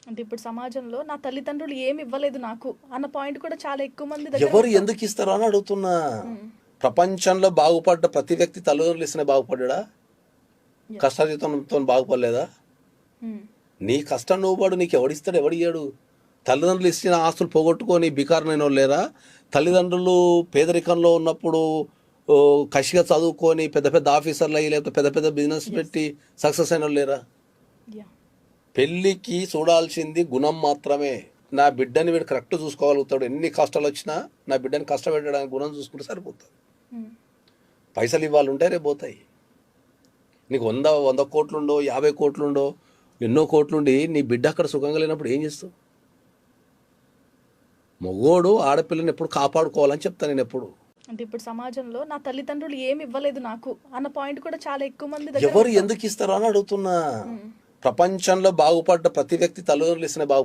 అంటే ఇప్పుడు సమాజంలో నా తల్లిదండ్రులు ఏమి ఇవ్వలేదు నాకు అన్న పాయింట్ కూడా చాలా ఎక్కువ మంది దగ్గర ఎవరు ఎందుకు ఇస్తారో అని అడుగుతున్నా. ప్రపంచంలో బాగుపడ్డ ప్రతి వ్యక్తి తల్లిదండ్రులు ఇస్తేనే బాగుపడ్డా? Yeah. కష్టజీతంతో బాగుపడలేదా? నీ కష్టం నువ్వు పడు, నీకు ఎవడిస్తాడు, ఎవడియ్యాడు? తల్లిదండ్రులు ఇచ్చిన ఆస్తులు పోగొట్టుకొని బికారునైన వాళ్ళు లేరా? తల్లిదండ్రులు పేదరికంలో ఉన్నప్పుడు కసిగా చదువుకొని పెద్ద పెద్ద ఆఫీసర్లు అయ్యి లేకపోతే పెద్ద పెద్ద బిజినెస్ పెట్టి సక్సెస్ అయిన వాళ్ళు లేరా? పెళ్ళికి చూడాల్సింది గుణం మాత్రమే. నా బిడ్డని వీడు కరెక్ట్ చూసుకోగలుగుతాడు, ఎన్ని కష్టాలు వచ్చినా నా బిడ్డని కష్టపెట్టడానికి గుణం చూసుకుంటే సరిపోతుంది. పైసలు ఇవ్వాలి ఉంటే రేపు పోతాయి. నీకు 100 కోట్లుండో 50 కోట్లుండో ఎన్నో కోట్లుండి నీ బిడ్డ అక్కడ సుఖంగా లేనప్పుడు ఏం చేస్తావు? మగోడు ఆడపిల్లని ఎప్పుడు కాపాడుకోవాలని చెప్తాను నేను ఎప్పుడు. అంటే ఇప్పుడు సమాజంలో నా తల్లిదండ్రులు ఏమి ఇవ్వలేదు నాకు అన్న పాయింట్ కూడా చాలా ఎక్కువ మంది దగ్గర ఎవరు ఎందుకు ఇస్తారో అని అడుగుతున్నా. ప్రపంచంలో బాగుపడ్డ ప్రతి వ్యక్తి తల్లిదండ్రులు ఇస్తేనే బాగు